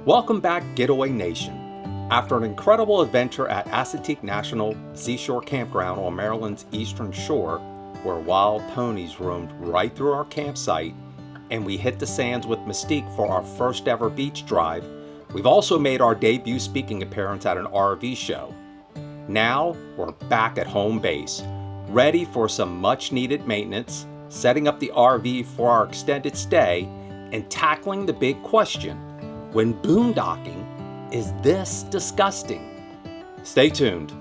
Welcome back, Getaway Nation. After an incredible adventure at Assateague National Seashore Campground on Maryland's eastern shore, where wild ponies roamed right through our campsite, and we hit the sands with Mystique for our first ever beach drive, we've also made our debut speaking appearance at an RV show. Now, we're back at home base, ready for some much needed maintenance, setting up the RV for our extended stay, and tackling the big question, when boondocking, is this disgusting? Stay tuned.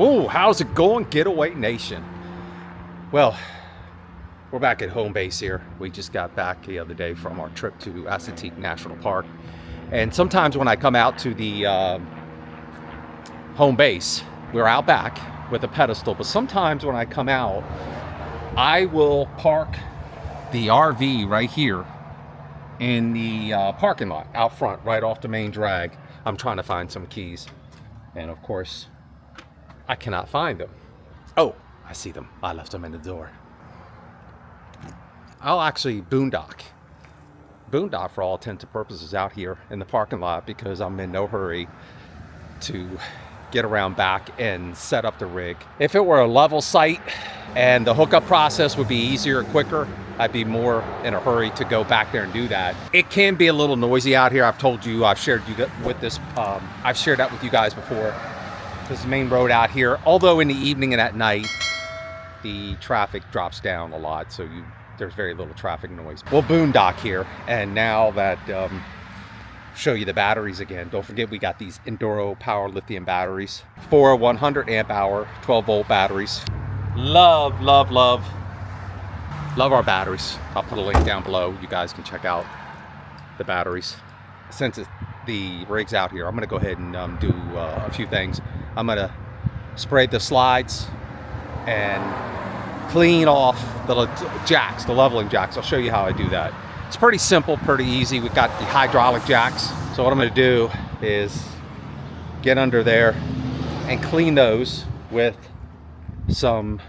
Oh, how's it going, Getaway Nation? Well, we're back at home base here. We just got back the other day from our trip to Assateague National Park. And sometimes when I come out to the home base, we're out back with a pedestal. But sometimes when I come out, I will park the RV right here in the parking lot out front, right off the main drag. I'm trying to find some keys. And of course, I cannot find them. Oh, I see them. I left them in the door. I'll actually boondock for all intents and purposes out here in the parking lot because I'm in no hurry to get around back and set up the rig. If it were a level site and the hookup process would be easier and quicker, I'd be more in a hurry to go back there and do that. It can be a little noisy out here. I've told you, I've shared that with you guys before. This is the main road out here, although in the evening and at night the traffic drops down a lot, so there's very little traffic noise. We'll boondock here, and now that show you the batteries again. Don't forget we got these Enduro Power Lithium batteries, 4 100 amp hour 12 volt batteries. Love our batteries. I'll put a link down below. You guys can check out the batteries. Since the rig's out here, I'm gonna go ahead and do a few things. I'm gonna spray the slides and clean off the jacks, the leveling jacks. I'll show you how I do that. It's pretty simple, pretty easy. We've got the hydraulic jacks. So what I'm gonna do is get under there and clean those with some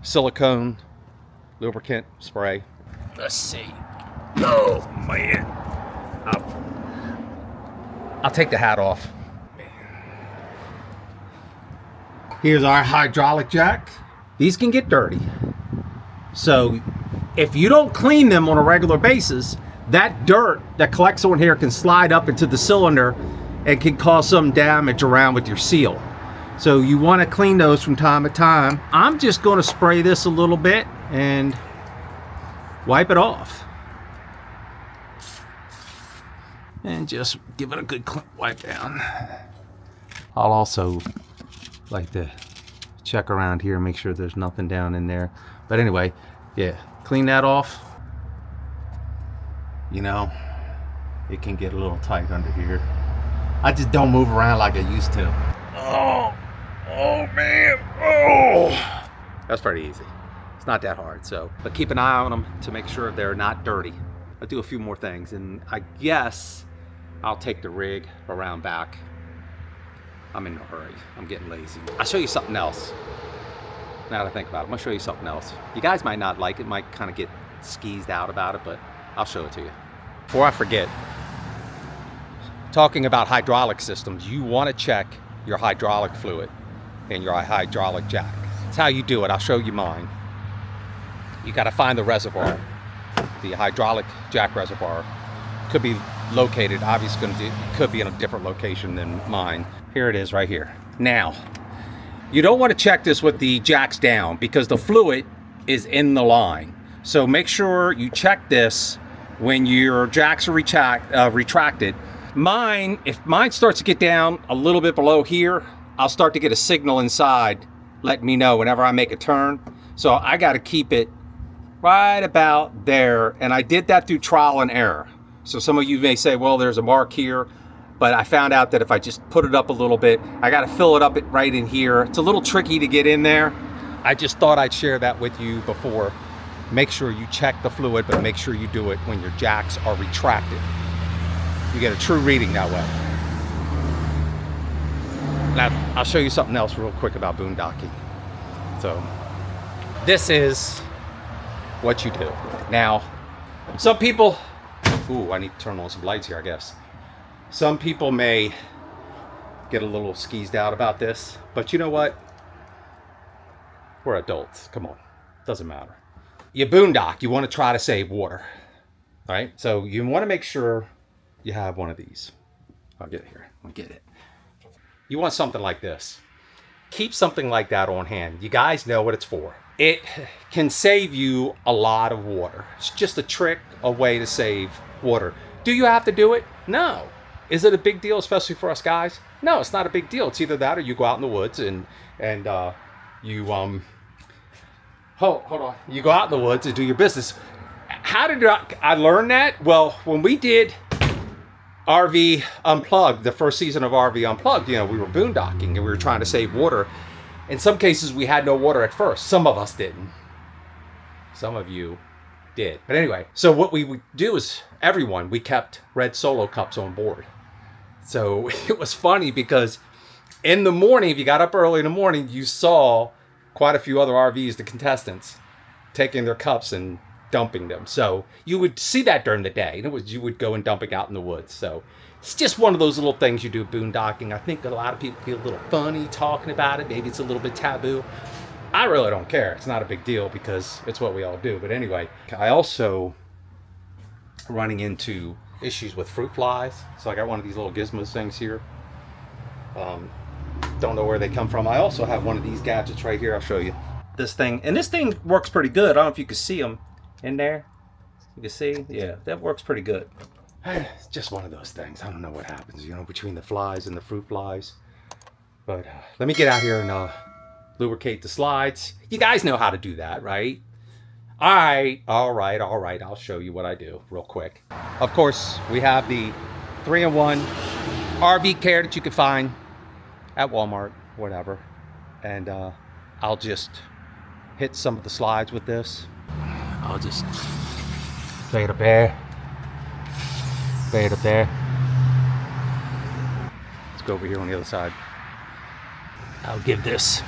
silicone lubricant spray. Let's see. Oh man. I'll take the hat off. Here's our hydraulic jack. These can get dirty. So if you don't clean them on a regular basis, that dirt that collects on here can slide up into the cylinder and can cause some damage around with your seal. So you want to clean those from time to time. I'm just going to spray this a little bit and wipe it off. And just give it a good wipe down. I'll also like to check around here, make sure there's nothing down in there. But anyway, yeah, clean that off. You know, it can get a little tight under here. I just don't move around like I used to. Oh man, oh. That's pretty easy. It's not that hard, so. But keep an eye on them to make sure they're not dirty. I'll do a few more things, and I guess I'll take the rig around back. I'm in no hurry. I'm getting lazy. I'll show you something else. Now that I think about it, I'm gonna show you something else. You guys might not like it, might kind of get skeezed out about it, but I'll show it to you. Before I forget, talking about hydraulic systems, you want to check your hydraulic fluid and your hydraulic jack. That's how you do it. I'll show you mine. You got to find the reservoir. The hydraulic jack reservoir could be located, obviously could be in a different location than mine. Here it is right here. Now, you don't want to check this with the jacks down because the fluid is in the line. So make sure you check this when your jacks are retracted. Mine, if mine starts to get down a little bit below here, I'll start to get a signal inside letting me know whenever I make a turn. So I got to keep it right about there. And I did that through trial and error. So some of you may say, well, there's a mark here. but I found out that if I just put it up a little bit, I got to fill it up right in here. It's a little tricky to get in there. I just thought I'd share that with you before. Make sure you check the fluid, but make sure you do it when your jacks are retracted. You get a true reading that way. Now, I'll show you something else real quick about boondocking. So, this is what you do. Now, some people, ooh, I need to turn on some lights here, I guess. Some people may get a little skeezed out about this, but you know what? We're adults, come on, doesn't matter. You boondock, you want to try to save water, right? So you want to make sure you have one of these. I'll get it here, I'll get it. You want something like this. Keep something like that on hand. You guys know what it's for. It can save you a lot of water. It's just a trick, a way to save water. Do you have to do it? No. Is it a big deal, especially for us guys? No, it's not a big deal. It's either that or you go out in the woods and you hold on. You go out in the woods and do your business. How did I learn that? Well, when we did RV Unplugged, the first season of RV Unplugged, you know, we were boondocking and we were trying to save water. In some cases, we had no water at first. Some of us didn't. Some of you did. But anyway, so what we would do is we kept red Solo cups on board. So it was funny because in the morning, if you got up early in the morning, you saw quite a few other RVs, the contestants, taking their cups and dumping them. So you would see that during the day. You would go and dump it out in the woods. So it's just one of those little things you do boondocking. I think a lot of people feel a little funny talking about it. Maybe it's a little bit taboo. I really don't care. It's not a big deal because it's what we all do. But anyway, I also running into issues with fruit flies. So I got one of these little gizmos things here. Don't know where they come from. I also have one of these gadgets right here. I'll show you. This thing, and this thing works pretty good. I don't know if you can see them in there. You can see? Yeah, that works pretty good. It's just one of those things. I don't know what happens, you know, between the flies and the fruit flies. But let me get out here and lubricate the slides. You guys know how to do that, right? All right. I'll show you what I do real quick. Of course, we have the 3-in-1 RV care that you can find at Walmart, whatever. And I'll just hit some of the slides with this. I'll just fade up there. Fade up there. Let's go over here on the other side. I'll give this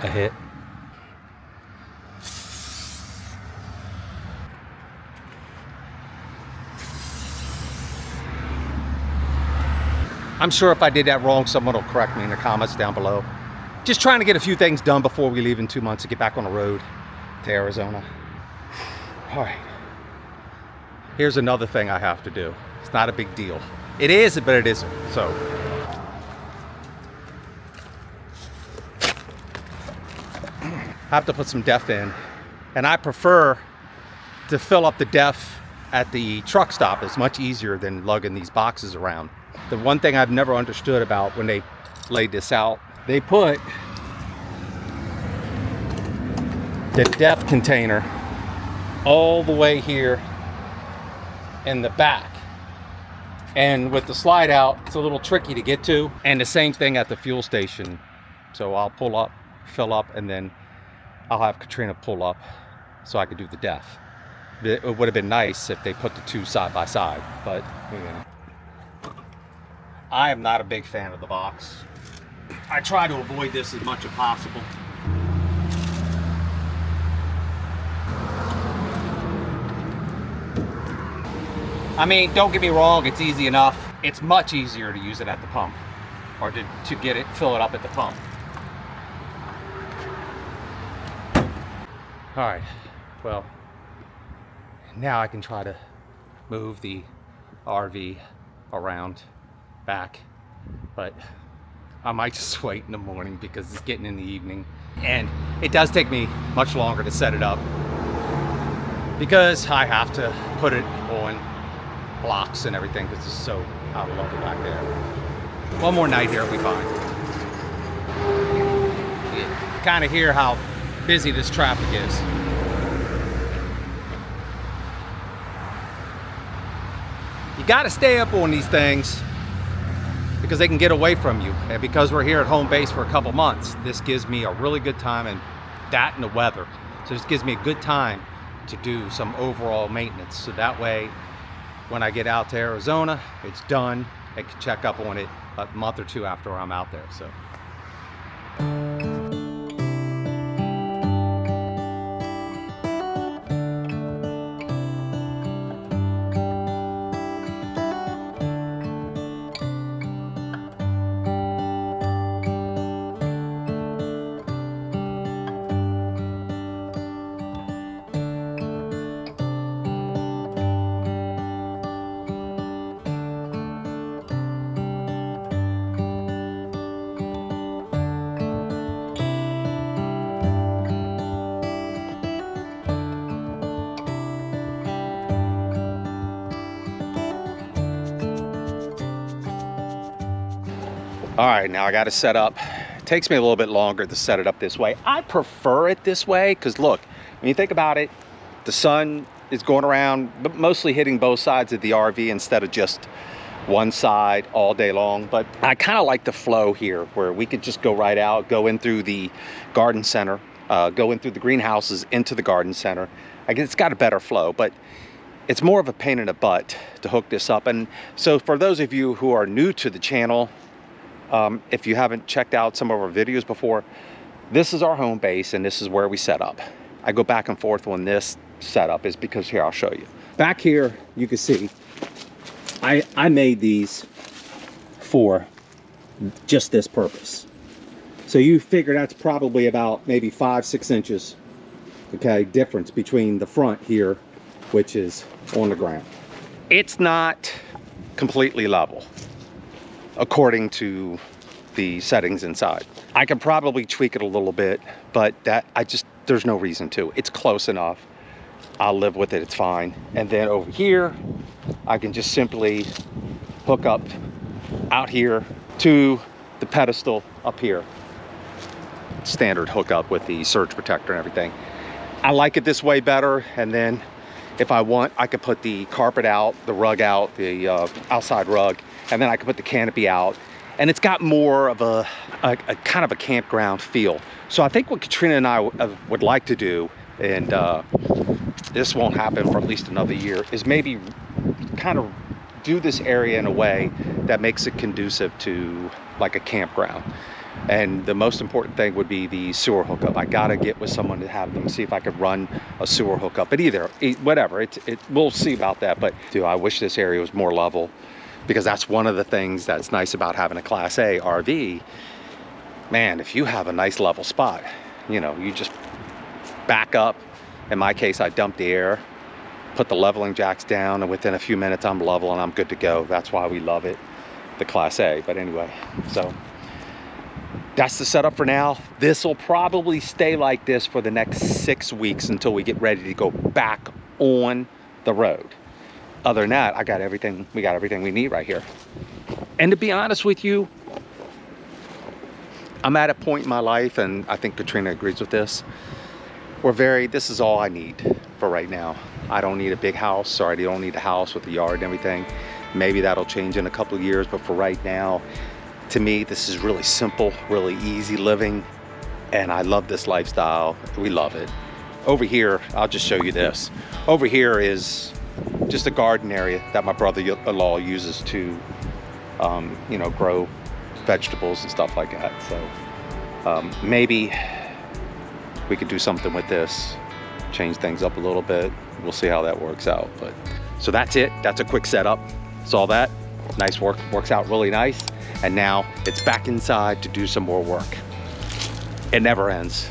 a hit. I'm sure if I did that wrong, someone will correct me in the comments down below. Just trying to get a few things done before we leave in 2 months to get back on the road to Arizona. All right. Here's another thing I have to do. It's not a big deal. It is, but it isn't. So. I have to put some depth in. And I prefer to fill up the depth at the truck stop. It's much easier than lugging these boxes around. The one thing I've never understood about when they laid this out, they put the depth container all the way here in the back. And with the slide out, it's a little tricky to get to. And the same thing at the fuel station. So I'll pull up, fill up, and then I'll have Katrina pull up so I could do the depth. It would have been nice if they put the two side by side, but you know. I am not a big fan of the box. I try to avoid this as much as possible. I mean, don't get me wrong, it's easy enough. It's much easier to use it at the pump, or to get it, fill it up at the pump. All right, well, now I can try to move the RV around back, but I might just wait in the morning because it's getting in the evening, and it does take me much longer to set it up because I have to put it on blocks and everything because it's so out of level back there. One more night here will be fine. You kind of hear how busy this traffic is. You got to stay up on these things because they can get away from you. And because we're here at home base for a couple months, this gives me a really good time, and that and the weather. So this gives me a good time to do some overall maintenance. So that way, when I get out to Arizona, it's done. I can check up on it a month or two after I'm out there. So. All right, now I got to set up. It takes me a little bit longer to set it up this way. I prefer it this way because look, when you think about it, the sun is going around, but mostly hitting both sides of the RV instead of just one side all day long. But I kind of like the flow here where we could just go right out, go in through the garden center, go in through the greenhouses into the garden center. I guess it's got a better flow, but it's more of a pain in the butt to hook this up. And so for those of you who are new to the channel, if you haven't checked out some of our videos before, this is our home base and this is where we set up. I go back and forth on this setup is because here, I'll show you. Back here, you can see, I made these for just this purpose. So you figure that's probably about maybe 5-6 inches, okay, difference between the front here, which is on the ground. It's not completely level, according to the settings inside. I could probably tweak it a little bit, but there's no reason to. It's close enough. I'll live with it, it's fine. And then over here, I can just simply hook up out here to the pedestal up here. Standard hookup with the surge protector and everything. I like it this way better, and then if I want, I could put the carpet out, the rug out, the outside rug, and then I could put the canopy out. And it's got more of a kind of a campground feel. So I think what Katrina and I would like to do, and this won't happen for at least another year, is maybe kind of do this area in a way that makes it conducive to like a campground. And the most important thing would be the sewer hookup. I gotta get with someone to have them see if I could run a sewer hookup. But whatever, we'll see about that. But I wish this area was more level, because that's one of the things that's nice about having a Class A RV. Man, if you have a nice level spot, you know, you just back up. In my case, I dump the air, put the leveling jacks down, and within a few minutes I'm level and I'm good to go. That's why we love it, the Class A. But anyway, so that's the setup for now. This will probably stay like this for the next 6 weeks until we get ready to go back on the road. Other than that, we got everything we need right here. And to be honest with you, I'm at a point in my life, and I think Katrina agrees with this, this is all I need for right now. I don't need a big house, or I don't need a house with a yard and everything. Maybe that'll change in a couple of years, but for right now, to me, this is really simple, really easy living, and I love this lifestyle. We love it. Over here, I'll just show you this. Over here is just a garden area that my brother-in-law uses to, you know, grow vegetables and stuff like that. So maybe we could do something with this, change things up a little bit. We'll see how that works out. But so that's it. That's a quick setup. That's all that. Nice work. Works out really nice. And now it's back inside to do some more work. It never ends.